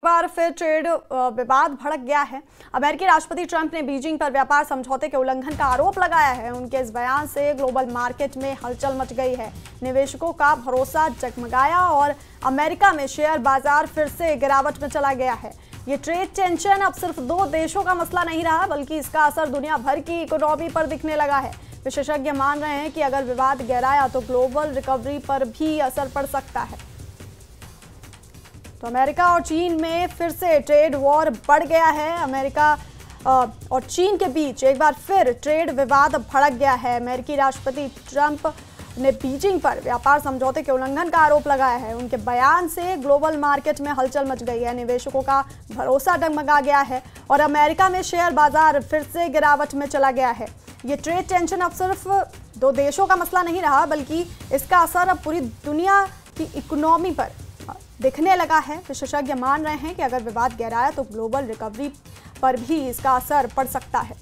बार फिर ट्रेड विवाद भड़क गया है। अमेरिकी राष्ट्रपति ट्रंप ने बीजिंग पर व्यापार समझौते के उल्लंघन का आरोप लगाया है। उनके इस बयान से ग्लोबल मार्केट में हलचल मच गई है। निवेशकों का भरोसा जगमगाया और अमेरिका में शेयर बाजार फिर से गिरावट में चला गया है। ये ट्रेड टेंशन अब सिर्फ दो देशों का मसला नहीं रहा, बल्कि इसका असर दुनिया भर की इकोनॉमी पर दिखने लगा है। विशेषज्ञ मान रहे हैं कि अगर विवाद गहराया तो ग्लोबल रिकवरी पर भी असर पड़ सकता है। तो अमेरिका और चीन में फिर से ट्रेड वॉर बढ़ गया है। अमेरिका और चीन के बीच एक बार फिर ट्रेड विवाद भड़क गया है। अमेरिकी राष्ट्रपति ट्रंप ने बीजिंग पर व्यापार समझौते के उल्लंघन का आरोप लगाया है। उनके बयान से ग्लोबल मार्केट में हलचल मच गई है। निवेशकों का भरोसा डगमगा गया है और अमेरिका में शेयर बाजार फिर से गिरावट में चला गया है। ये ट्रेड टेंशन अब सिर्फ दो देशों का मसला नहीं रहा, बल्कि इसका असर अब पूरी दुनिया की इकोनॉमी पर दिखने लगा है। विशेषज्ञ मान रहे हैं कि अगर विवाद गहराया तो ग्लोबल रिकवरी पर भी इसका असर पड़ सकता है।